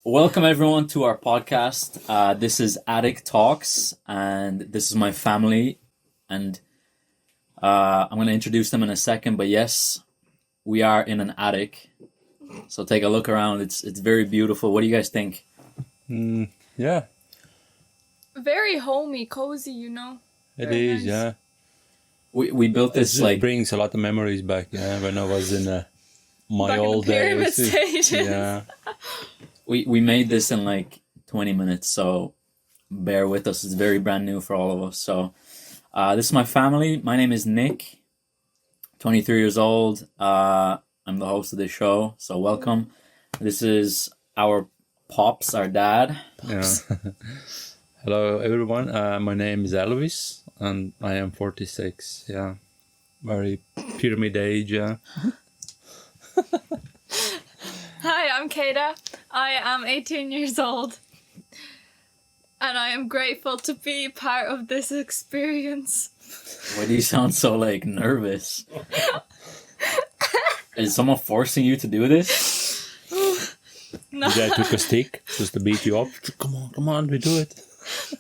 Welcome everyone to our podcast. This is Attic Talks, and this is my family, and I'm going to introduce them in a second. But yes, we are in an attic, so take a look around. It's very beautiful. What do you guys think? Yeah, very homey, cozy. it Very is. nice. Yeah, We built this it brings a lot of memories back. Yeah, when I was in my Back in the old pyramid days. stages. Yeah, we made this in like 20 minutes, so bear with us. It's very brand new for all of us. So this is my family. My name is Nick, 23 years old. I'm the host of this show, so welcome. This is our pops, our dad. yeah. Hello, everyone. My name is Elvis, and I am 46. Yeah, very pyramid age. Yeah. Hi, I'm Kada. I am 18 years old. And I am grateful to be part of this experience. Why do you sound so like nervous? Is someone forcing you to do this? No. Yeah, I took a stick just to beat you up. Come on, we do it.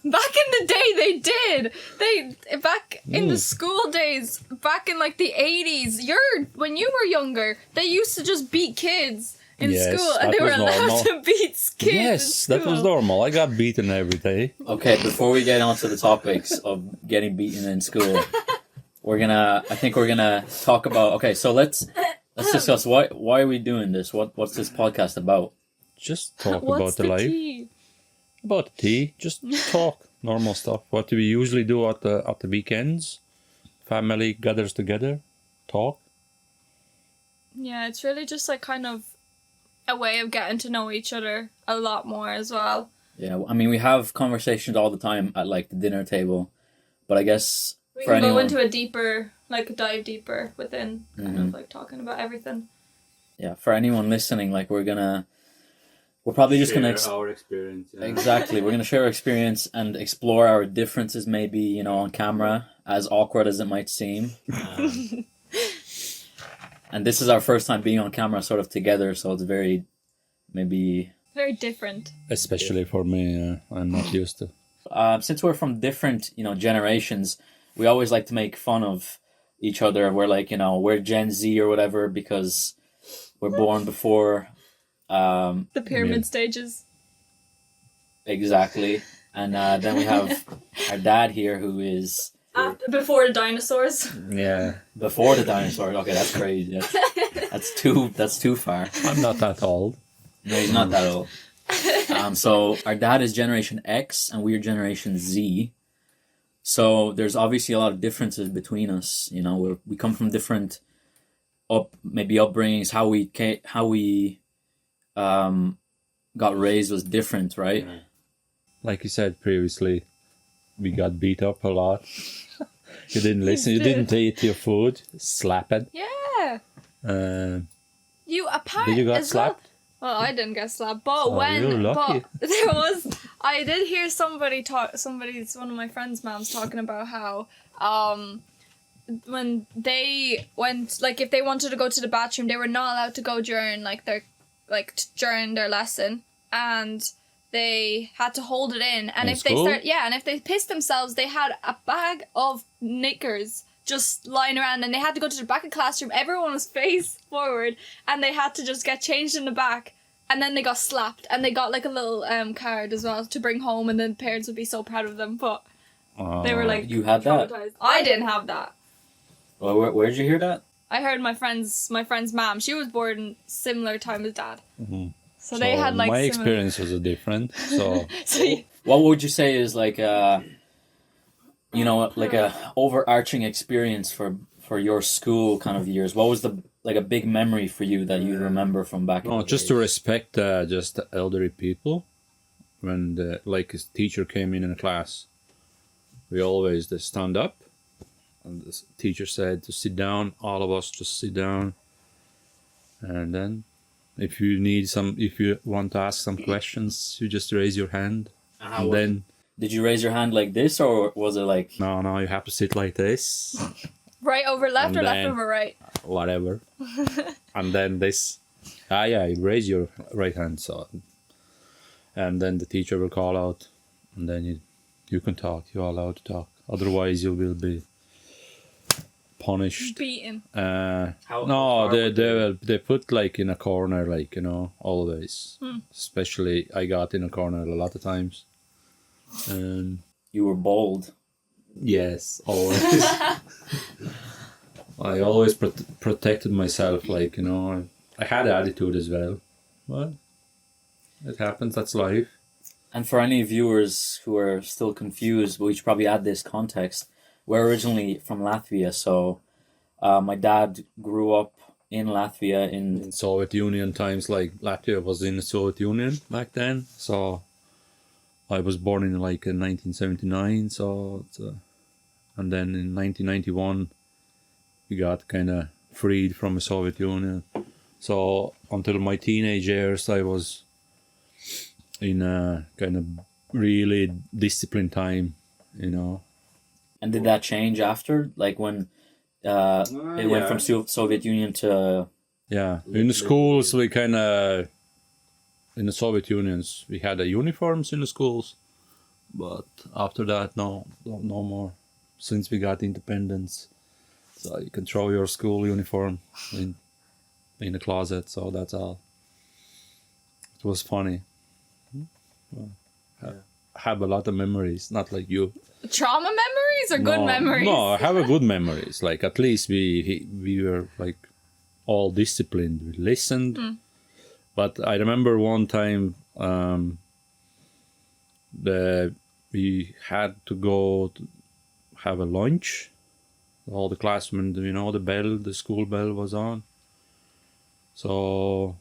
Back in the day, they did. Back in the school days, back in like the 80s, when you were younger, they used to just beat kids in Yes, school, and that they were was allowed normal. to beat kids. Yes, in that was school. normal. I got beaten every day. Okay, before we get onto the topics of getting beaten in school, I think we're gonna talk about. Okay, so let's discuss why are we doing this? What's this podcast about? Just talk What's about the the life. tea? About the tea, just talk, normal stuff. What we usually do at the weekends, family gathers together, talk. Yeah, it's really just like kind of a way of getting to know each other a lot more as well. Yeah, I mean we have conversations all the time at like the dinner table, but I guess We for can go anyone, into a deeper, like dive deeper within, kind of like talking about everything. yeah, for anyone listening, like we're probably just gonna our experience. Yeah. exactly we're gonna share our experience and explore our differences, maybe on camera, as awkward as it might seem. And this is our first time being on camera sort of together, so it's very Very different. Especially for me, I'm not used to. since we're from different generations, we always like to make fun of each other. We're like we're Gen Z or whatever because we're born before The pyramid Yeah. stages. exactly, and then we have our dad here who is Before the dinosaurs. Yeah, before the dinosaurs. Okay, that's crazy. That's too far. I'm not that old. No, he's not that old. So our dad is Generation X and we're Generation Z. So there's obviously a lot of differences between us. We come from different upbringings. How we got raised was different, right? Like you said previously, we got beat up a lot. You didn't listen. You didn't eat your food. Slap it. Yeah. You apart Did you got as well. slapped? Well, I didn't get slapped, but you're lucky. but I did hear one of my friend's moms talking about how when they went, like if they wanted to go to the bathroom, they were not allowed to go during during their lesson, and they had to hold it in, and if they pissed themselves, they had a bag of knickers just lying around, and they had to go to the back of the classroom. Everyone was face forward, and they had to just get changed in the back, and then they got slapped, and they got like a little card as well to bring home, and then parents would be so proud of them. But they were like, You had that? traumatized. I didn't have that. Well, where did you hear that? I heard my friend's mom. She was born similar time as dad. Mhm. So they had like my similar... experience was different. So So What would you say is like a overarching experience for your school kind of years? What was a big memory for you that you remember from back in the just day? to respect just the elderly people. When a teacher came in a class, we always stand up, and the teacher said to sit down. All of us just sit down, and then if you want to ask some questions, you just raise your hand, and then Did you raise your hand like this, or was it like... no, you have to sit like this, right over left And or left then- over right? whatever, and then this. You raise your right hand. So and then the teacher will call out, and then you can talk. You're allowed to talk. Otherwise, you will be punished. Beaten. No, they put like in a corner, like, you know, always. Especially I got in a corner a lot of times. You were bold. Yes, always. I always protected myself, like, you know. I had attitude as well, but it happens. That's life. And for any viewers who are still confused, we should probably add this context. We're originally from Latvia, so my dad grew up in Latvia in Soviet Union times. Like, Latvia was in the Soviet Union back then, so I was born in like in 1979. So, and then in 1991, we got kind of freed from the Soviet Union. So until my teenage years, I was in a kind of really disciplined time, you know. And did that change after, like when it went from Soviet Union to? Yeah, in the schools we kind of, in the Soviet Unions we had uniforms in the schools, but after that no more. Since we got independence, so you can throw your school uniform in the closet. So that's all. It was funny. I have a lot of memories, not like you. Trauma memories or good memories? No, I have a good memories. Like, at least we were like all disciplined. We listened. But I remember one time we had to go to have a lunch. All the classmen, you know, the school bell was on. So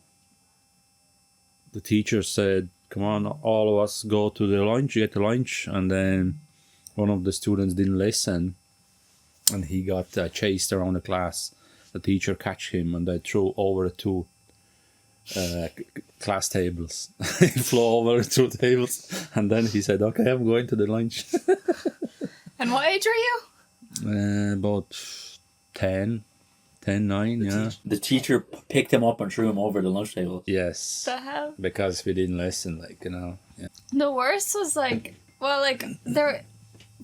the teacher said, come on, all of us go to the lunch, get the lunch. And then one of the students didn't listen, and he got chased around the class. The teacher catch him, and they threw over 2 class tables. He flew over 2 tables, and then he said, okay, I'm going to the lunch. And what age were you? About 10, 9, yeah. The teacher picked him up and threw him over the lunch table. Yes. The hell? Because we didn't listen, like, you know. Yeah. The worst was like, well, like there,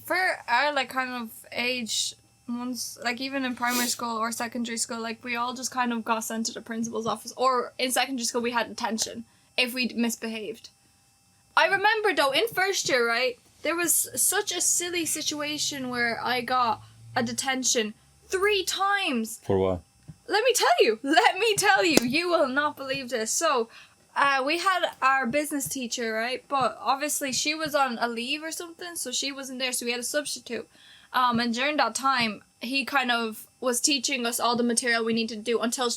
for our like kind of age, once like even in primary school or secondary school, like we all just kind of got sent to the principal's office, or in secondary school we had detention if we misbehaved. I remember though in first year, right, there was such a silly situation where I got a detention 3 times. For what? Let me tell you, you will not believe this. So, we had our business teacher, right? But obviously she was on a leave or something, so she wasn't there, so we had a substitute. And during that time, he kind of was teaching us all the material we needed to do until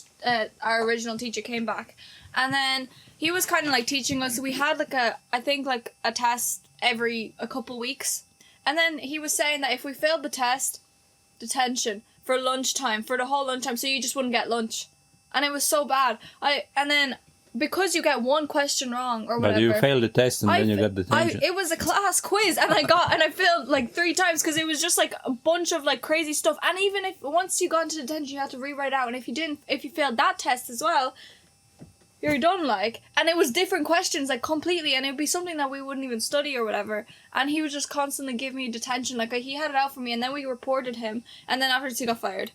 our original teacher came back. And then he was kind of like teaching us. We had like a test every a couple weeks. And then he was saying that if we failed the test, detention for lunchtime, for the whole lunchtime, so you just wouldn't get lunch. And it was so bad. And then because you get one question wrong or whatever. But you failed the test and then you got detention. It was a class quiz and I failed like 3 times because it was just like a bunch of like crazy stuff. And even if once you got into detention, you had to rewrite out. And if you failed that test as well, you're done, like. And it was different questions, like, completely, and it'd be something that we wouldn't even study or whatever. And he would just constantly give me detention, like, he had it out for me, and then we reported him, and then afterwards he got fired.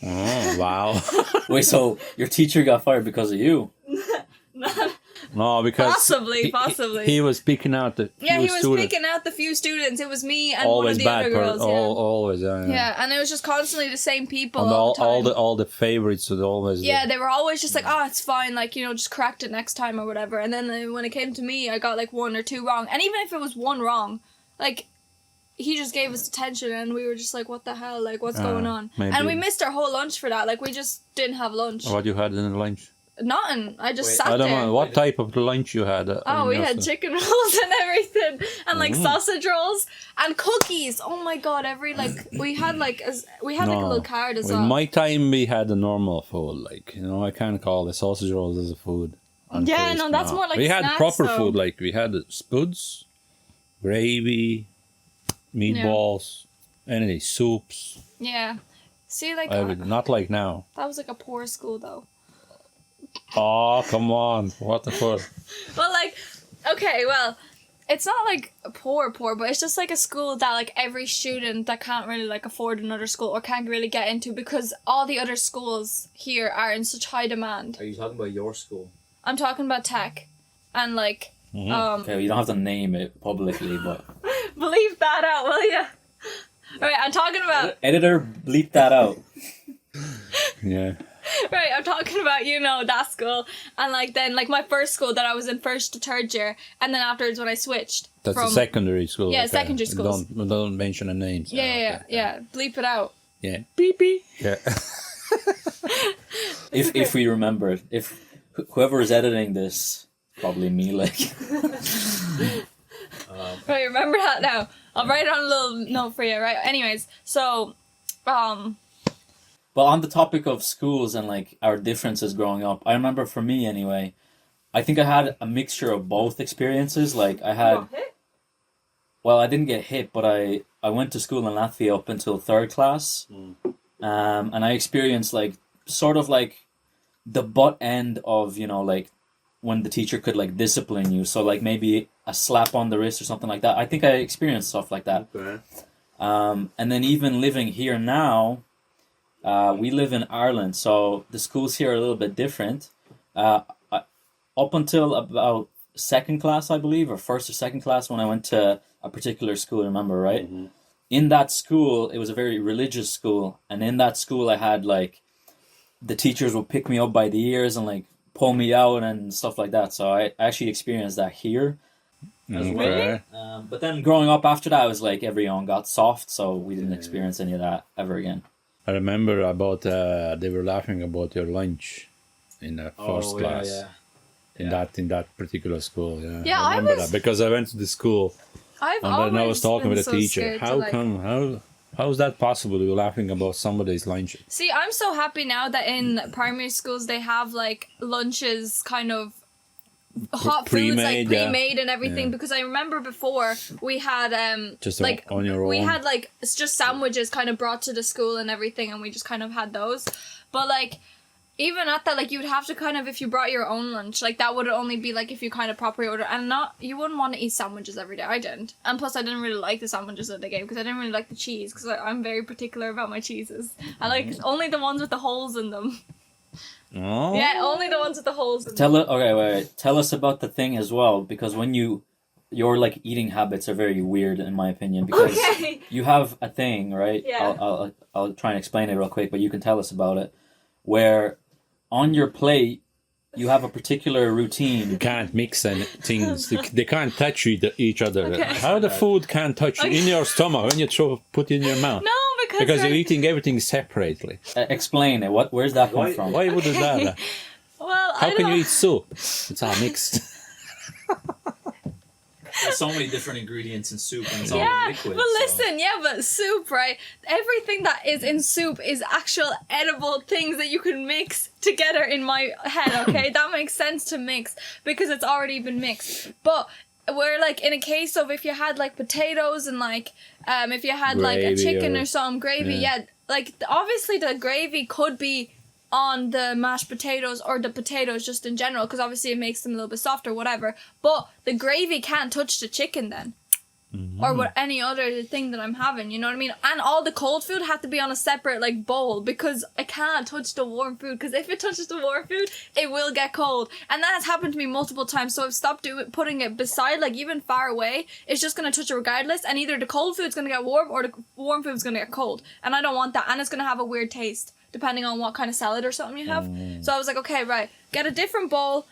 Oh, wow. Wait, so your teacher got fired because of you? No, because possibly he was picking out the few he was students. picking out the few students. It was me and Always one of the bad other girls. Always, Yeah, and it was just constantly the same people and all the time. all the favorites would always. Yeah, they were always just like, oh, it's fine, like, you know, just correct it next time or whatever. And then when it came to me, I got like 1 or 2 wrong. And even if it was 1 wrong, like, he just gave us detention and we were just like, what the hell, like, what's going on? Maybe. And we missed our whole lunch for that. Like, we just didn't have lunch. What you had in the lunch? Nothing. I just sat I don't there. know what type of lunch you had. We had chicken rolls and everything, and like sausage rolls and cookies. Oh my god! We had like a little card as well. In my time, we had the normal food. Like, you know, I can't call the sausage rolls as a food. Yeah, no, that's more like we had snacks, proper though. food. Like, we had spuds, gravy, meatballs, any soups. Yeah. See, like not like now. that was like a poor school though. Oh, come on! What the fuck? But like, Okay, well, it's not like poor, but it's just like a school that like every student that can't really like afford another school or can't really get into because all the other schools here are in such high demand. Are you talking about your school? I'm talking about tech, and like Okay, you don't have to name it publicly, but bleep that out, will you? Right, I'm talking about. Editor, bleep that out. Yeah. Right, I'm talking about, you know, that school. And, like, then, like, my first school that I was in first to third year. And then afterwards when I switched. That's from, a secondary school. Yeah, okay. secondary schools. Don't mention the names. Yeah. Bleep it out. Yeah. Beep beep. Yeah. if we remember it. If whoever is editing this, probably me, like. Right, remember that now. I'll write it on a little note for you, right? Anyways, so, Well, on the topic of schools and like our differences growing up, I remember for me anyway, I think I had a mixture of both experiences. Like I had, well, I didn't get hit, but I went to school in Latvia up until third class, and I experienced like sort of like the butt end of, you know, like when the teacher could like discipline you. So like maybe a slap on the wrist or something like that. I think I experienced stuff like that. Okay. And then even living here now. We live in Ireland, so the schools here are a little bit different. Up until about second class, I believe, or first or second class, when I went to a particular school, remember, right? Mm-hmm. In that school, it was a very religious school, and in that school I had, like, the teachers would pick me up by the ears and, like, pull me out and stuff like that, so I actually experienced that here as well. But then growing up after that, I was like, everyone got soft, so we didn't experience any of that ever again. I remember about they were laughing about your lunch in the first class. In that particular school, Yeah, I remember that because I went to the school I've and then I was talking with the teacher. How is that possible? You're laughing about somebody's lunch. See, I'm so happy now that in primary schools they have like lunches kind of hot foods like pre-made and everything because I remember before we had just like on your own. We had like it's just sandwiches kind of brought to the school and everything and we just kind of had those, but like even at that, like you would have to kind of, if you brought your own lunch, like that would only be like if you kind of properly order, and not, you wouldn't want to eat sandwiches every day. I didn't, and plus I didn't really like the sandwiches that they gave because I didn't really like the cheese because I'm very particular about my cheeses. I like only the ones with the holes in them. Oh. Yeah, only the ones with the holes in them. Wait. Tell us about the thing as well, because when your like eating habits are very weird in my opinion, because you have a thing, right? Yeah. I'll try and explain it real quick, but you can tell us about it, where on your plate you have a particular routine. You can't mix any things. They can't touch each other. Okay. How the food can't touch in your stomach when you put it in your mouth? No, because you're eating everything separately. Explain it. Where's that come from? Why would it matter? Well, how can you eat soup? It's all mixed. There's so many different ingredients in soup and it's all liquid. But listen, but soup, right? Everything that is in soup is actual edible things that you can mix together in my head, okay? That makes sense to mix because it's already been mixed. But we're like in a case of if you had like potatoes and like if you had gravy, like a chicken or some gravy, like obviously the gravy could be on the mashed potatoes or the potatoes just in general because obviously it makes them a little bit softer, whatever, but the gravy can't touch the chicken then or what any other thing that I'm having, you know what I mean? And all the cold food have to be on a separate like bowl because I can't touch the warm food because if it touches the warm food it will get cold, and that has happened to me multiple times, so I've stopped putting it beside, like even far away it's just going to touch it regardless, and either the cold food's going to get warm or the warm food's going to get cold, and I don't want that, and it's going to have a weird taste depending on what kind of salad or something you have. So I was like, okay, right, get a different bowl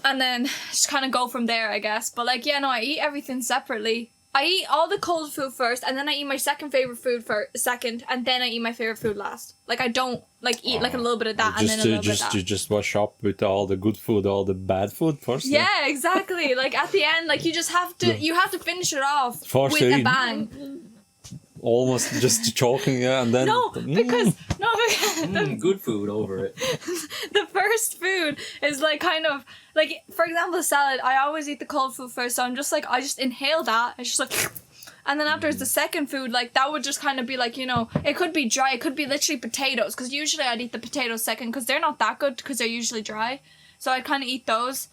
and then just kind of go from there, I guess. But like, I eat everything separately. I eat all the cold food first, and then I eat my second favorite food second, and then I eat my favorite food last. Like I don't like eat like a little bit of that and then a little bit of that. You just wash up with all the good food, all the bad food first. Yeah, exactly. Like at the end, like you have to finish it off with a bang. Almost just choking, and then because good food over it. The first food is like kind of like, for example, the salad. I always eat the cold food first, so I'm just like I just inhale that. It's just like, and then after it's the second food, like that would just kind of be like, it could be dry, it could be literally potatoes, because usually I'd eat the potatoes second because they're not that good because they're usually dry, so I'd kind of eat those.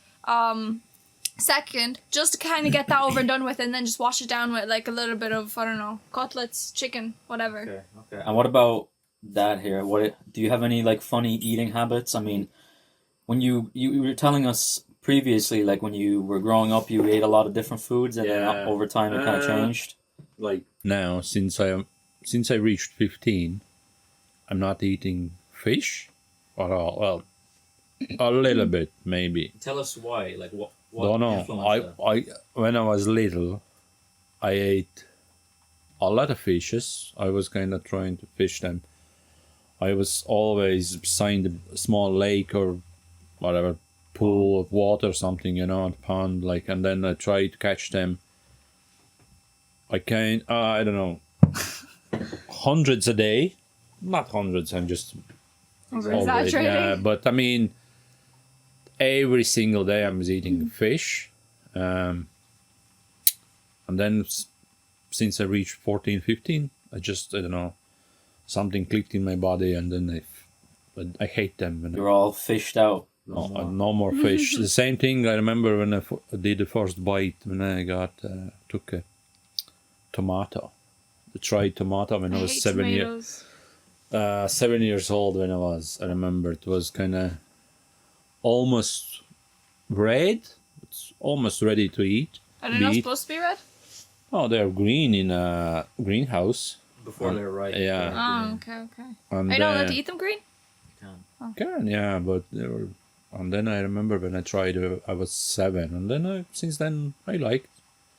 second, just to kind of get that over and done with, and then just wash it down with like a little bit of, I don't know, cutlets, chicken, whatever. Okay. And what about that here? Do you have any like funny eating habits? I mean, when you were telling us previously, like when you were growing up, you ate a lot of different foods, and then over time it kind of changed. Like now, since I reached 15, I'm not eating fish at all. Well, a little bit maybe. Tell us why. Like what Don't know. I when I was little, I ate a lot of fishes. I was kind of trying to fish them. I was always beside a small lake or whatever pool of water or something, you know, a pond, like, and then I tried to catch them. I don't know, hundreds a day. Not hundreds. I'm just Exaggerating. yeah, but I mean, every single day I was eating fish. And then since I reached 14, 15, I don't know, something clicked in my body, and then I hate them. And you're all fished out. no more fish. The same thing I remember when I did the first bite, when I took a tomato, the dried tomato when I was 7 years. 7 years old when I remember it was kind of almost red. It's almost ready to eat. Are they not supposed to be red? Oh, they're green in a greenhouse. Before they're ripe. Yeah. Oh, okay. And Are you not allowed to eat them green? Can, yeah, but they were. And then I remember when I tried, I was 7, and then since then I liked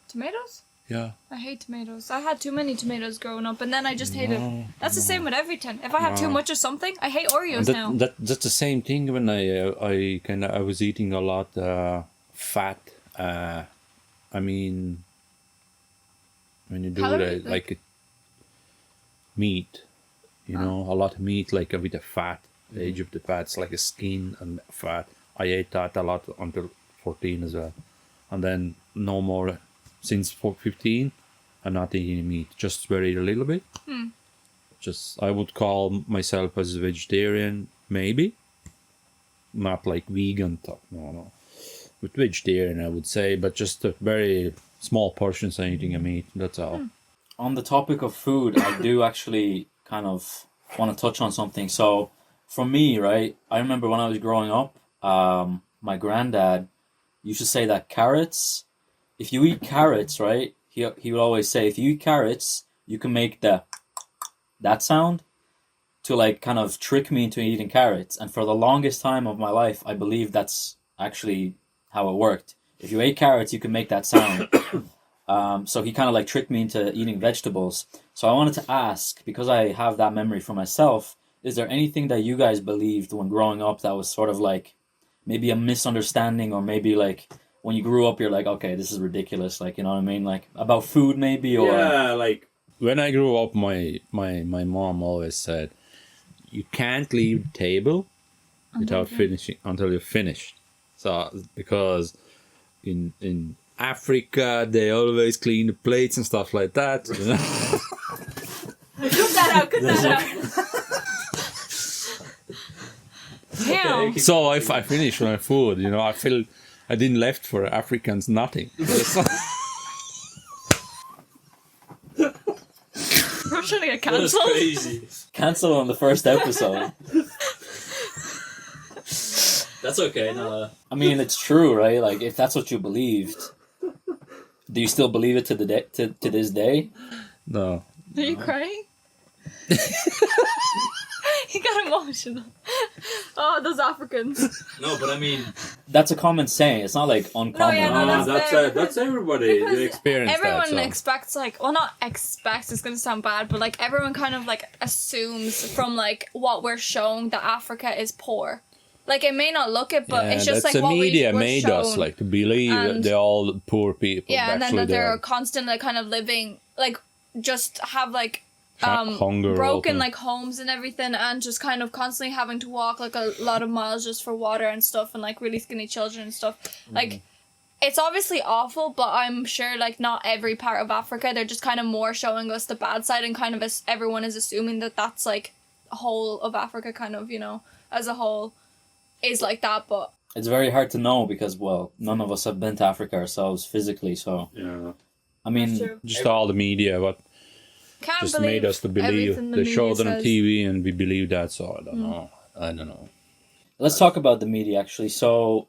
Tomatoes? Yeah. I hate tomatoes. I had too many tomatoes growing up, and then I just hated. That's the same with everything. If I have too much of something, I hate Oreos now. That's the same thing when I was eating a lot fat. I mean, when you do Calorie, like meat, you know, a lot of meat, like with the fat, the edge of the fat, it's like a skin and fat. I ate that a lot until 14 as well, and then no more. Since 15, I'm not eating meat, just very little bit. Just I would call myself as a vegetarian, maybe. Not like vegan stuff, no. But vegetarian, I would say, but just a very small portions of eating a meat. That's all. On the topic of food, I do actually kind of want to touch on something. So, for me, right, I remember when I was growing up, my granddad used to say that carrots. If you eat carrots, right, he would always say, if you eat carrots, you can make that sound to like kind of trick me into eating carrots. And for the longest time of my life, I believe that's actually how it worked. If you ate carrots, you can make that sound. So he kind of like tricked me into eating vegetables. So I wanted to ask, because I have that memory for myself, is there anything that you guys believed when growing up that was sort of like maybe a misunderstanding, or maybe like when you grew up, you're like, okay, this is ridiculous. Like, you know what I mean? Like about food maybe, or... Yeah, like when I grew up, my mom always said, you can't leave the table without finishing until you're finished. So, because in Africa, they always clean the plates and stuff like that. You know? Cut that out. Damn. So if I finish my food, you know, I feel I didn't left for Africans nothing. We're trying to get cancelled. Crazy. Cancel on the first episode. That's okay. No, I mean, it's true, right? Like, if that's what you believed, do you still believe it to this day? No. Are you crying? He got emotional. Oh, those Africans. No, but I mean, that's a common saying. It's not like uncommon. That's everybody. They experience everyone that, expects, like, well, not expects, it's gonna sound bad, but like everyone kind of like assumes from like what we're shown that Africa is poor. Like, it may not look it, but it's just like the what media we're made shown. us like to believe that they're all poor people. Yeah, and then that they're they're constantly kind of living, like, just have like hunger, broken like homes and everything, and just kind of constantly having to walk like a lot of miles just for water and stuff, and like really skinny children and stuff. Like, it's obviously awful, but I'm sure like not every part of Africa. They're just kind of more showing us the bad side, and kind of everyone is assuming that that's like a whole of Africa, kind of, you know, as a whole is like that. But it's very hard to know because, well, none of us have been to Africa ourselves physically. So, Yeah. I mean, True. Just all the media, what Can't just believe made us to believe. everything the They media showed it on says. TV and we believe that. So I don't know. I don't know. let's talk about the media actually. So,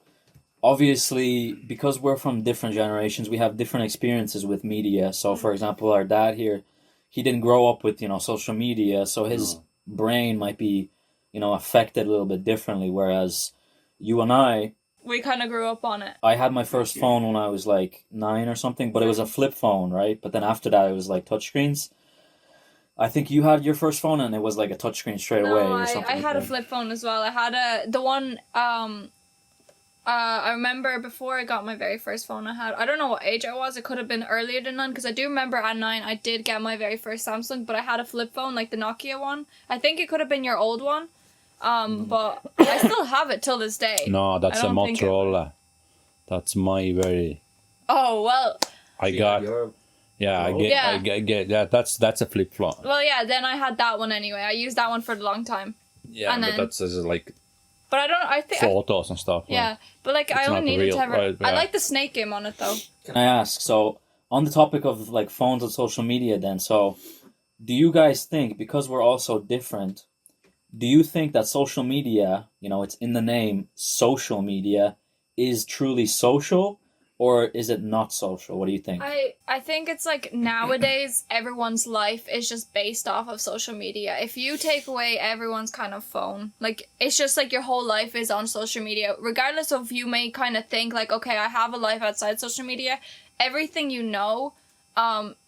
obviously, because we're from different generations, we have different experiences with media. So, for example, our dad here, he didn't grow up with, social media, so his brain might be, affected a little bit differently. Whereas you and We kind of grew up on it. I had my first phone when I was like 9 or something, but it was a flip phone, right? But then after that, it was like touchscreens. I think you had your first phone and it was like a touchscreen straight away or something. I had like a flip phone as well. I had the one. I remember before I got my very first phone, I don't know what age I was. It could have been earlier than 9 because I do remember at 9 I did get my very first Samsung, but I had a flip phone like the Nokia one. I think it could have been your old one. But I still have it till this day. No, that's a don't think it- Motorola. That's my very. Oh well. I got. Yeah, I get. Yeah. I get that. That's a flip flop. Well, yeah. Then I had that one anyway. I used that one for a long time. Yeah, and but then- that's like But I don't. I think. photos and stuff. Yeah, but like I It's only not needed real, to have. right, I yeah. like the snake game on it though. Can I ask, so on the topic of like phones and social media then, so do you guys think, because we're all so different, do you think that social media, it's in the name, social media, is truly social, or is it not social? What do you think? I think it's like nowadays everyone's life is just based off of social media. If you take away everyone's kind of phone, like it's just like your whole life is on social media. Regardless of you may kind of think like, okay, I have a life outside social media. Everything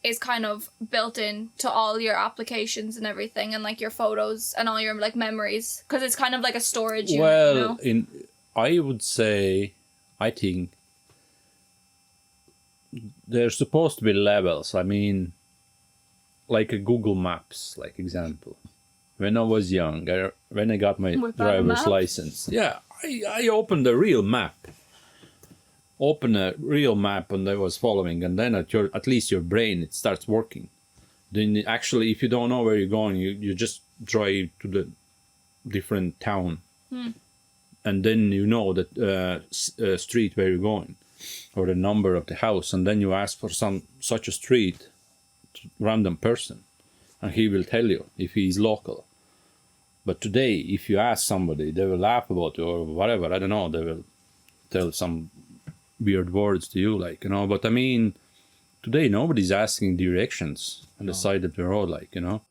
is kind of built in to all your applications and everything, and like your photos and all your like memories, because it's kind of like a storage unit. Well, I would say, I think there's supposed to be levels. I mean, like a Google Maps, like example. When I was young, when I got my Without a driver's map? license, yeah, I opened a real map. And I was following, and then at least your brain, it starts working. Then actually, if you don't know where you're going, you just drive to the different town, and then you know that street where you're going, or the number of the house, and then you ask for such a street, random person, and he will tell you if he's local. But today, if you ask somebody, they will laugh about you or whatever. I don't know. They will tell some weird words to you, like, But I mean, today nobody's asking directions on the side of the road, like,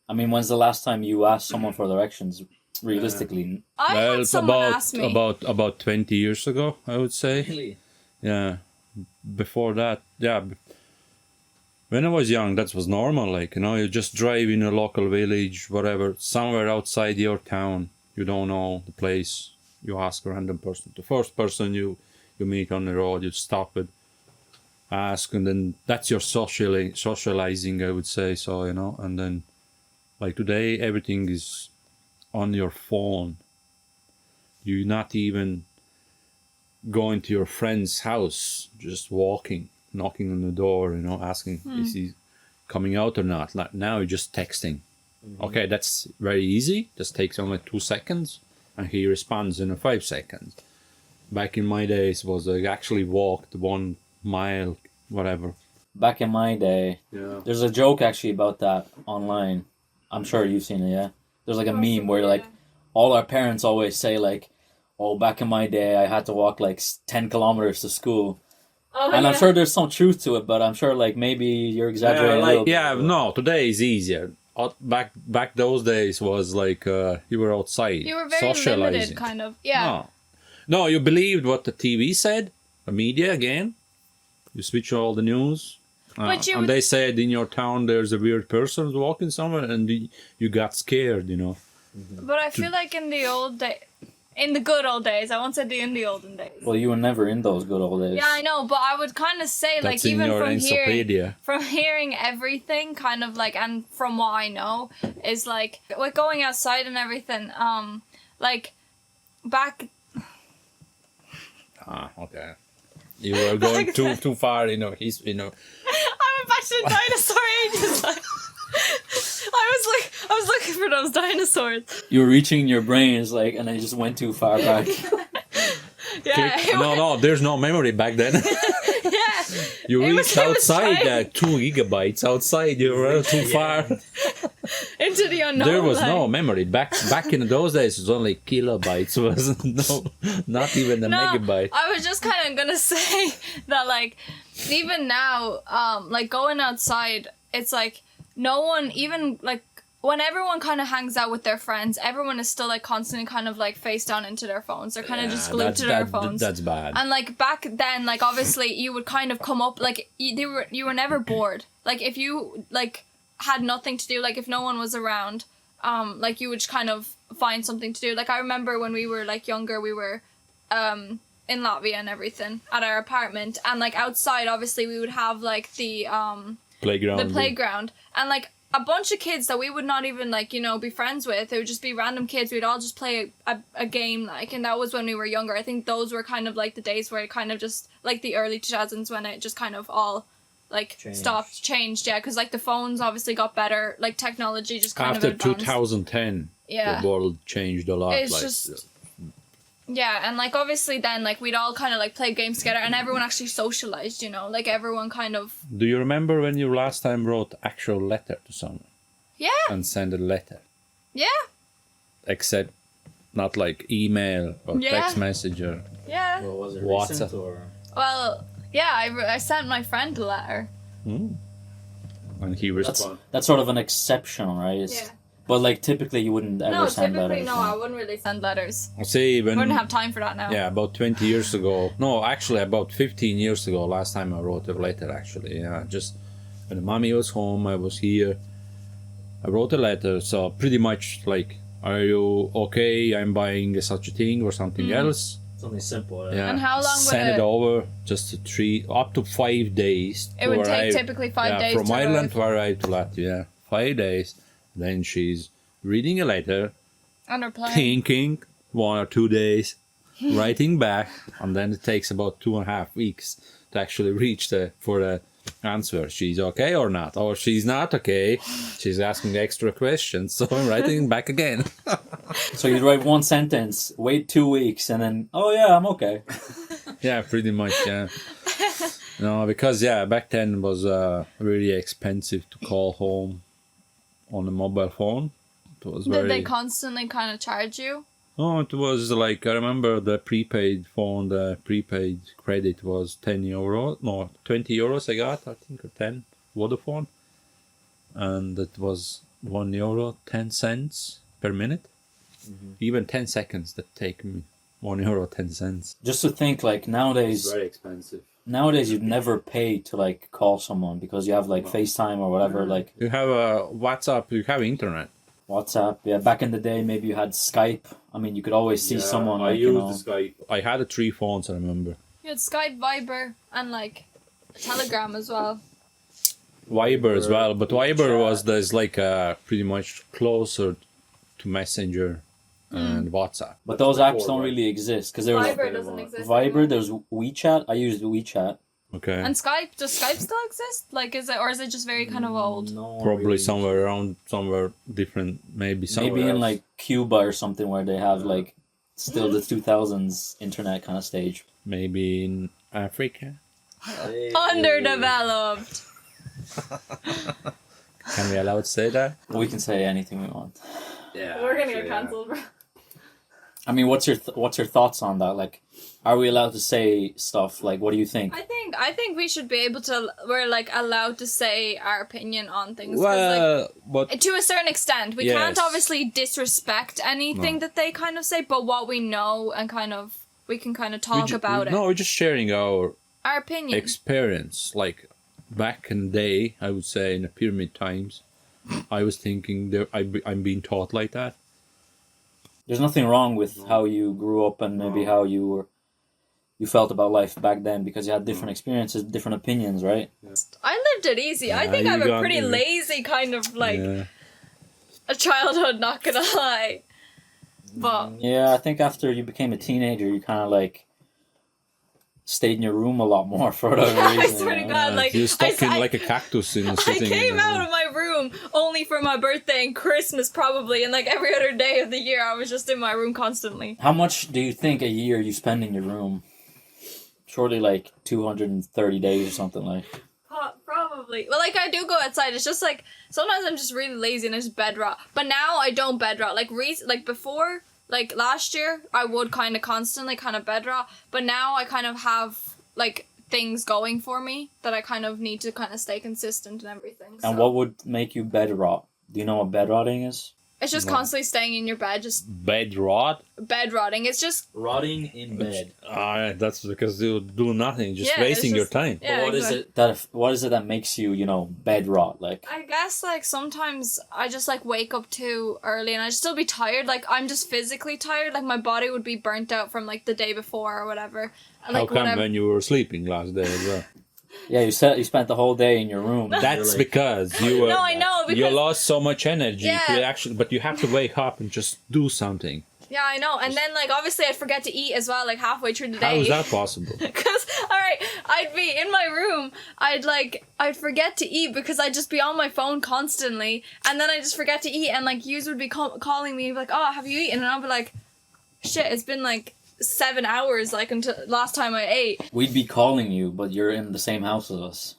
I mean, when's the last time you asked someone for directions, realistically? I Well, had it's someone ask me. about 20 years ago, I would say. Really? Yeah. Before that, yeah. When I was young, that was normal, like, you just drive in a local village, whatever, somewhere outside your town. You don't know the place. You ask a random person. The first person you meet on the road, you stop it, ask, and then that's your socializing, I would say. So, and then, like today, everything is on your phone. You're not even going to your friend's house, just walking, knocking on the door, asking is he coming out or not. Like now you're just texting. Okay, that's very easy. Just takes only 2 seconds, and he responds in 5 seconds. Back in my days, was I actually walked 1 mile, whatever. Back in my day, Yeah. there's a joke actually about that online. I'm sure you've seen it, yeah? There's like a meme where like all our parents always say like, oh, back in my day, I had to walk like 10 kilometers to school. And I'm sure there's some truth to it, but I'm sure like maybe you're exaggerating a little bit. No, today is easier. Back those days was like you were outside, You were very socializing. limited, kind of. Yeah. No, you believed what the TV said, the media again. You switch all the news. But And they said in your town there's a weird person walking somewhere, and you got scared, But I feel like in the good old days, I won't say in the olden days. Well, you were never in those good old days. Yeah, I know, but I would kind of say That's like in even your encyclopedia. from hearing everything, kind of like, and from what I know is like with going outside and everything, like back. Okay. You were going too far, I went back to the dinosaur ages. I was looking for those dinosaurs. You were reaching your brains like, and then you just went too far back. Yeah. No, there's no memory back then. Yeah. You It was- reached it was outside tiny. 2 gigabytes outside. You were too far. Into the unknown. There was like. no memory back in those days. It was only kilobytes. Wasn't no, not even a megabyte. I was just kind of gonna say that, like, even now, like going outside, it's like no one, even like when everyone kind of hangs out with their friends, everyone is still like constantly kind of like face down into their phones. They're kind of just glued to their phones. That's bad. And like back then, like obviously you would kind of come up like you were never bored. Like if you like had nothing to do, like if no one was around, like you would just kind of find something to do. Like I remember when we were like younger, we were in Latvia and everything at our apartment, and like outside obviously we would have like the playground and like a bunch of kids that we would not even like, you know, be friends with. It would just be random kids. We'd all just play a game, like, and that was when we were younger. I think those were kind of like the days where it kind of just like the early 2000s when it just kind of all like changed, yeah, because like the phones obviously got better, like technology just kind After of advanced. 2010, Yeah. the world changed a lot. It's like, just yeah, and like obviously then like we'd all kind of like play games together, and everyone actually socialized, you know, like everyone kind of Do you remember when you last time wrote actual letter to someone and sent a letter? yeah Except not like email or Yeah. text message or yeah. Well, was it WhatsApp. recent or? Well, yeah, I sent my friend a letter. and he responded. That's sort of an exception, right? Yeah. But like typically you wouldn't ever No, send typically letters. no, I wouldn't really send letters. See, when Wouldn't have time for that now. yeah, about 20 years ago. No, actually, about 15 years ago. Last time I wrote a letter. Actually, yeah, just when mommy was home, I was here. I wrote a letter. So pretty much like, are you okay? I'm buying such a thing or something else. Something simple. Yeah. And how long would Send it it- over? Just up to 5 days. It to would take arrive. typically 5 days from to Ireland arrive. to arrive to Latvia. 5 days. Then she's reading a letter, And reply. thinking 1 or 2 days, writing back, and then it takes about 2.5 weeks to actually reach for the answer. She's okay or not, or she's not okay. She's asking extra questions, so I'm writing back again. So you'd write one sentence, wait 2 weeks, and then, oh yeah, I'm okay. Yeah, pretty much. Yeah. No, because back then it was really expensive to call home on a mobile phone. It was Did very. they constantly kind of charge you? Oh, it was like, I remember the prepaid phone, the prepaid credit was 10 euro, no, 20 euros I got, I think, or 10, Vodafone. And it was 1 euro, 10 cents per minute. Even 10 seconds that take me 1 euro, 10 cents. Just to think, like nowadays expensive. you'd never pay to like call someone because you have like FaceTime or whatever, like You have a WhatsApp, you have internet. WhatsApp. Yeah, back in the day, maybe you had Skype. I mean, you could always see someone. Like, you know, Skype. I had 3 phones, I remember. You had Skype, Viber, and like Telegram as well. Viber as well, but Viber there's like pretty much closer to Messenger and WhatsApp. but those apps don't really exist because there was Viber doesn't exist Viber. anymore. There's WeChat. I used WeChat. Okay. And Skype, does Skype still exist? Like, is it, or is it just very kind of old? No, Probably really. somewhere different, maybe somewhere Maybe in else. like Cuba or something where they have like still the 2000s internet kind of stage. Maybe in Africa. Underdeveloped. Can we allow to say that? We can say anything we want. Yeah. We're gonna get cancelled, bro. I mean, what's your thoughts on that? Like, are we allowed to say stuff? Like, what do you think? I think we should be able to. We're like allowed to say our opinion on things. 'cause, Well, but like, to a certain extent, we Yes. can't obviously disrespect anything that they kind of say, but what we know and kind of we can kind of talk about No, we're just sharing our our opinion. experience. Like back in the day, I would say in the pyramid times, I was thinking I'm being taught like that. There's nothing wrong with how you grew up and maybe how you felt about life back then because you had different experiences, different opinions, right? I lived it easy. I Yeah, think I have you a got pretty me. lazy kind of like Yeah. a childhood. Not gonna lie, but Yeah, I think after you became a teenager, you kind of like stayed in your room a lot more for whatever reason. I swear to God, like You're stuck in I- like a cactus in a I sitting. came in a out room. of my room room only for my birthday and Christmas probably, and like every other day of the year I was just in my room constantly. How much do you think a year you spend in your room? Surely like 230 days or something like. Probably. Well, like I do go outside. It's just like sometimes I'm just really lazy and I just bed rot. But now I don't bed rot. Like before, like last year, I would kind of constantly kind of bed rot. But now I kind of have like things going for me that I kind of need to kind of stay consistent and everything. And what would make you bed rot? Do you know what bed rotting is? It's just constantly staying in your bed, just Bed rot? bed rotting. It's just Rotting in bed. That's because you do nothing, just Yeah, wasting it's your just- time. yeah. What is it that makes you, bed rot? Like, I guess like sometimes I just like wake up too early and I still be tired. Like I'm just physically tired. Like my body would be burnt out from like the day before or whatever. And, How like, come whatever. when you were sleeping last day as well? yeah, you spent the whole day in your room. That's You're like- because you were. No, I know because You lost so much energy Yeah. to actually, but you have to wake up and just do something. yeah, I know. And then like obviously I'd forget to eat as well. Like halfway through the day. How is that possible? Because alright, I'd be in my room. I'd forget to eat because I'd just be on my phone constantly, and then I just forget to eat, and like yous would be calling me like, "Oh, have you eaten?" And I'll be like, "Shit, it's been like 7 hours like until last time I ate." We'd be calling you, but you're in the same house as us.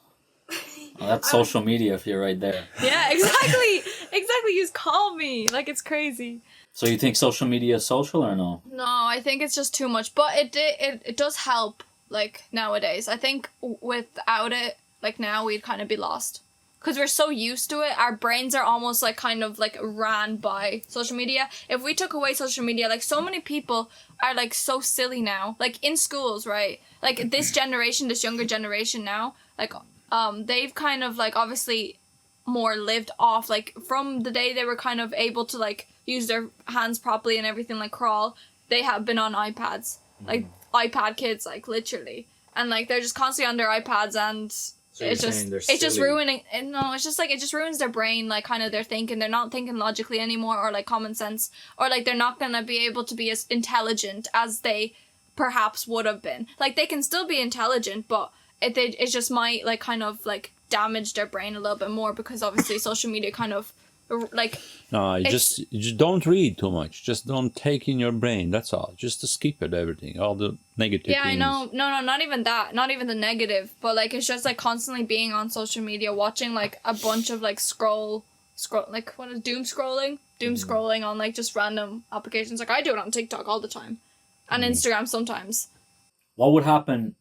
Well, that's social media if you're right there. Yeah, exactly. Exactly. You just call me. Like it's crazy. So you think social media is social or no? No, I think it's just too much. But it does help like nowadays. I think without it, like now we'd kind of be lost. Because we're so used to it, our brains are almost like kind of like ran by social media. If we took away social media, like so many people are like so silly now. Like in schools, right? Like this generation, this younger generation now, like they've kind of like obviously more lived off like from the day they were kind of able to like use their hands properly and everything like crawl. They have been on iPads, like iPad kids, like literally, and like they're just constantly on their iPads and. So you're saying they're It's just silly. ruining. No, it's just like it just ruins their brain. Like kind of their thinking. They're not thinking logically anymore, or like common sense, or like they're not gonna be able to be as intelligent as they perhaps would have been. Like they can still be intelligent, but it just might like kind of like damage their brain a little bit more because obviously social media kind of like No, you just don't read too much. Just don't take in your brain. That's all. Just to skip it, everything, all the negative yeah, things. I know. No, not even that. Not even the negative. But like it's just like constantly being on social media, watching like a bunch of like scroll like what is doom scrolling on like just random applications. Like I do it on TikTok all the time, and Instagram sometimes. What would happen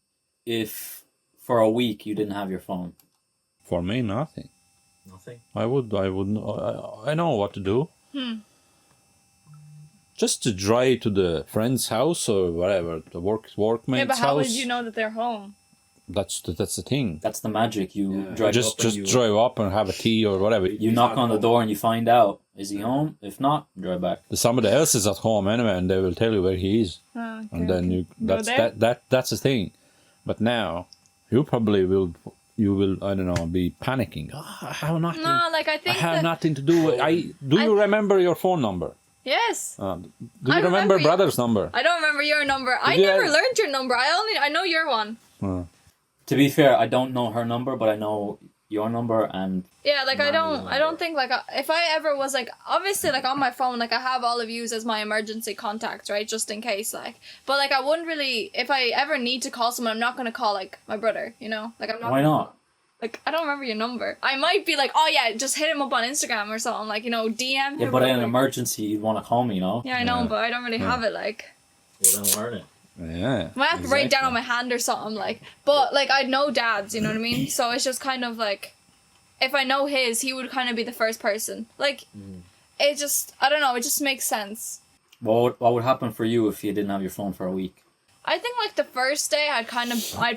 if for a week you didn't have your phone? For me, nothing. Nothing. I know what to do. Just to drive to the friend's house or whatever, the workmate's Yeah, but how house. would you know that they're home? That's the thing. That's the magic. You drive Just up and you, drive up and have a tea or whatever. you knock on the door and you find out, is he home? If not, drive back. Somebody else is at home anyway, and they will tell you where he is, Oh, okay, and then you Go there? that's the thing. But now you probably will. You will, I don't know, be panicking. Oh, I have nothing. No, like I I think have that, nothing to do with. Do you remember your phone number? yes. Do you I remember remember brother's number? I don't remember your number. I Yeah. never learned your number. I know your one. To be fair, I don't know her number, but I know your number, and Yeah, like I Remember. don't think like if I ever was like obviously like on my phone like I have all of yous as my emergency contacts, right, just in case like, but like I wouldn't really, if I ever need to call someone, I'm not gonna call like my brother, you know, like I'm not. why not? Like I don't remember your number. I might be like, oh yeah, just hit him up on Instagram or something, like, you know, DM him. Yeah, but in an like- emergency, you'd want to call me, you know? Yeah, I know, Yeah. but I don't really have it like. Well, then learn it. Yeah. I might have to write it down Exactly. on my hand or something, like. But, like, I'd know Dad's, you know what I mean? So it's just kind of, like, if I know his, he would kind of be the first person. Like, it just, I don't know, it just makes sense. What would happen for you if you didn't have your phone for a week? I think, like, the first day, I'd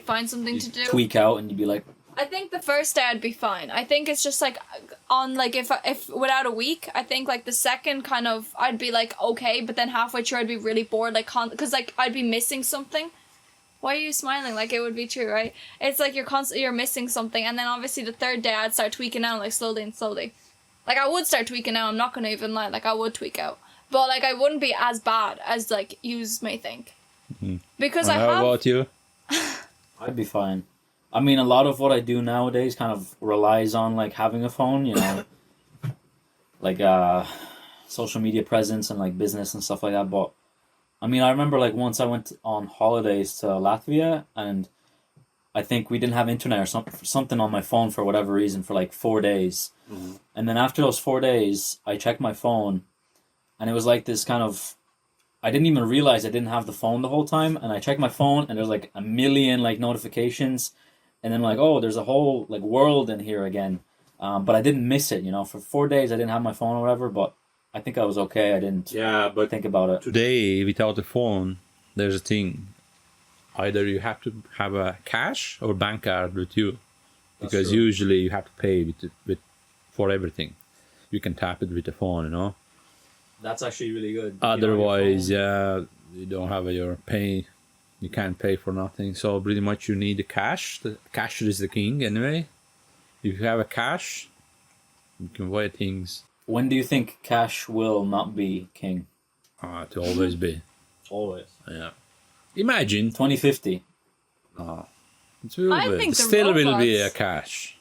find something to do. Tweak out and you'd be like, I think the first day I'd be fine. I think it's just, like, on, like, if without a week, I think, like, the second kind of, I'd be, like, okay, but then halfway through I'd be really bored, like, because, like, I'd be missing something. Why are you smiling? Like, it would be true, right? It's like you're missing something, and then obviously the third day I'd start tweaking out, like, slowly and slowly. Like, I would start tweaking out, I'm not gonna even lie, like, I would tweak out. But, like, I wouldn't be as bad as, like, yous may think. Because And I how have... about you? I'd be fine. I mean, a lot of what I do nowadays kind of relies on, like, having a phone, you know? like social media presence and like business and stuff like that. But I mean, I remember like once I went on holidays to Latvia, and I think we didn't have internet or something on my phone for whatever reason for like 4 days. And then after those 4 days, I checked my phone, and it was like this kind of, I didn't even realize I didn't have the phone the whole time. And I checked my phone, and there's like a million like notifications, and then like, oh, there's a whole like world in here again. But I didn't miss it, you know. For 4 days, I didn't have my phone or whatever, but I think I was okay. I didn't but think about it. today, without a phone, there's a thing. Either you have to have a cash or bank card with you, because usually you have to pay with for everything. You can tap it with the phone, you know. That's actually really good. Otherwise, you don't have your pay. You can't pay for nothing. So pretty much you need the cash. The cash is the king anyway. If you have a cash, you can buy things. When do you think cash will not be king? To always be. Always. Yeah. Imagine 2050. it will I be. think the Still will be a robots- cash.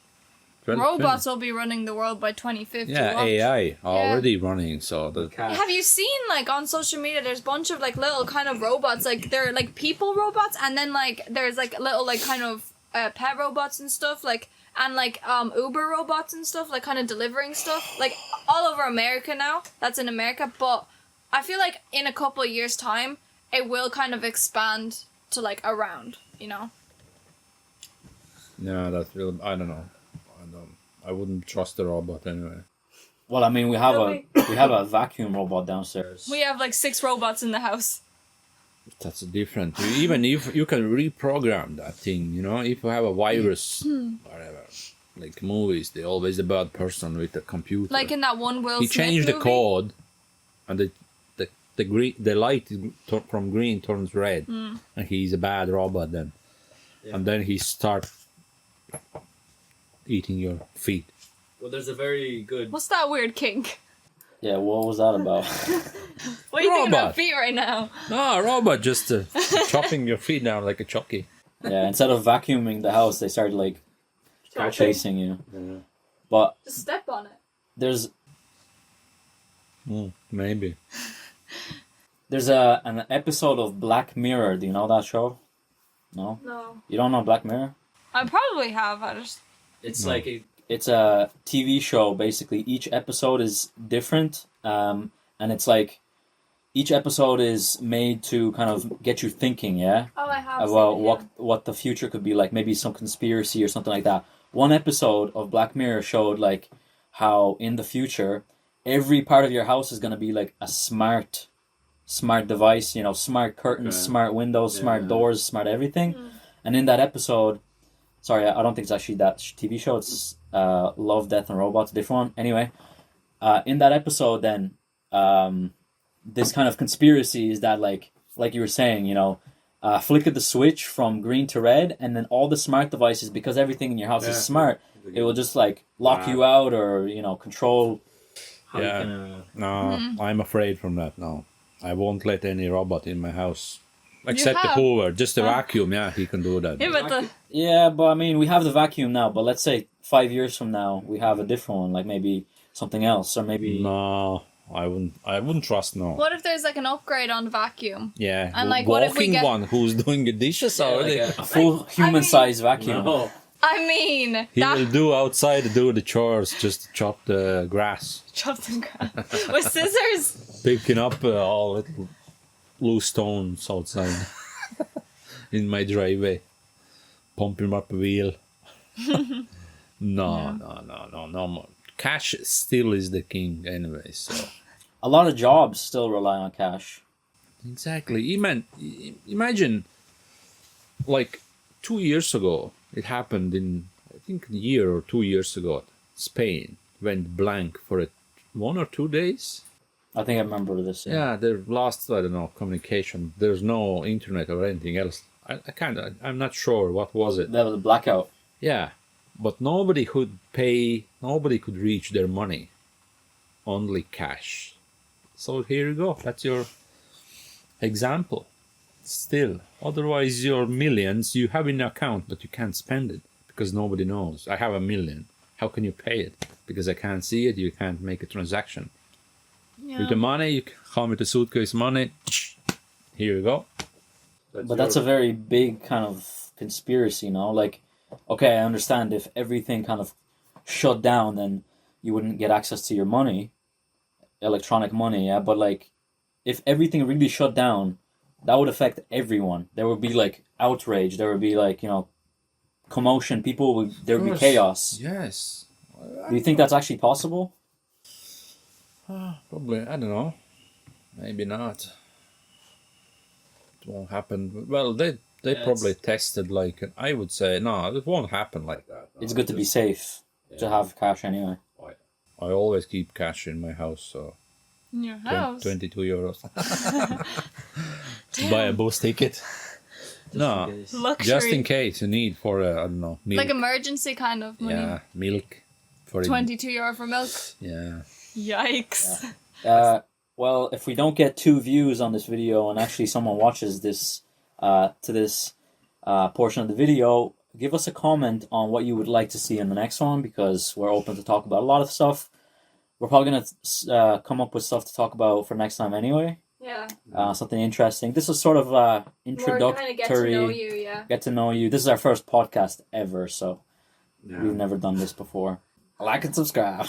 Robots will be running the world by 2050. Yeah, watch. AI already running. So the Have you seen like on social media? There's a bunch of like little kind of robots. Like they're like people robots, and then like there's like little like kind of pet robots and stuff. Like and like Uber robots and stuff. Like kind of delivering stuff. Like all over America now. That's in America, but I feel like in a couple of years' time, it will kind of expand to like around. You know. Yeah, that's real. I don't know. I wouldn't trust the robot anyway. Well, I mean, we have a vacuum robot downstairs. We have like 6 robots in the house. That's different. Even if you can reprogram that thing, you know, if you have a virus, whatever, like movies, they always about person with a computer. Like in that one Will he Smith changed the movie. code, and the light from green turns red, and he's a bad robot then, and then he start eating your feet. Well, there's a very good. What's that weird kink? Yeah, what was that about? What are you thinking Robot. about feet right now? No, a robot just chopping your feet down like a chucky. Yeah, instead of vacuuming the house, they started like chasing you. Yeah. But Just step on it. there's Maybe. an episode of Black Mirror. Do you know that show? No, No. you don't know Black Mirror? I probably have. I just. It's No. like it's a TV show. Basically, each episode is different, and it's like each episode is made to kind of get you thinking. Yeah. Oh, I have. About what the future could be like, maybe some conspiracy or something like that. One episode of Black Mirror showed like how in the future every part of your house is going to be like a smart device, you know, smart curtains, smart windows, smart doors, smart everything. And in that episode, sorry, I don't think it's actually that TV show, it's Love, Death and Robots, a different one. Anyway, in that episode then, this kind of conspiracy is that like you were saying, you know, flick of the switch from green to red, and then all the smart devices, because everything in your house is smart, it will just like lock you out or, you know, control how you can... No, I'm afraid from that now. I won't let any robot in my house. Except the have. Hoover, just the vacuum, yeah, he can do that. Yeah, but Yeah, but I mean, we have the vacuum now, but let's say 5 years from now, we have a different one, like maybe something else, or maybe... No, I wouldn't trust no. what if there's like an upgrade on vacuum? Yeah, And, like, what if we walking get- one who's doing the dishes already. a full human-sized vacuum. No. I mean, He that will do outside, do the chores, just chop the grass, chopped and grass with scissors. picking up all little loose stones outside in my driveway, pumping up a wheel. No more. Cash still is the king anyway, so. A lot of jobs still rely on cash. Exactly. Imagine, like 2 years ago, it happened in, I think, a year or 2 years ago, Spain went blank for 1 or 2 days. I think I remember this. Yeah, they lost, I don't know, communication. There's no internet or anything else. I'm not sure what was it. That was a blackout. Yeah, but nobody could pay, nobody could reach their money. Only cash. So here you go. That's your example. Still, otherwise your millions you have in account, but you can't spend it because nobody knows. I have $1 million. How can you pay it? because I can't see it. You can't make a transaction. Yeah. With the money, you come with the suitcase money. Here you go. But that's a very big kind of conspiracy, no? Like, okay, I understand if everything kind of shut down, then you wouldn't get access to your money, electronic money, yeah? But, like, if everything really shut down, that would affect everyone. There would be, like, outrage. There would be, like, you know, commotion. There would be chaos. Yes. Do you think that's actually possible? Probably. I don't know. Maybe not. It won't happen. Well, they probably tested, like, I would say, no, it won't happen like that. No, it's good to be safe, to have cash anyway. I always keep cash in my house, so... In your house? 22 euros. To buy a bus ticket. No, Luxury. just in case you need for, I don't know, milk. Like emergency kind of money. Yeah, milk. For €22 for milk. Yeah. Yikes. Yeah. Well, if we don't get 2 views on this video and actually someone watches this to this portion of the video, give us a comment on what you would like to see in the next one, because we're open to talk about a lot of stuff. We're probably going to come up with stuff to talk about for next time anyway. Yeah. Something interesting. This is sort of introductory. More kind of get to know you, yeah. Get to know you. This is our first podcast ever, so we've never done this before. Like and subscribe.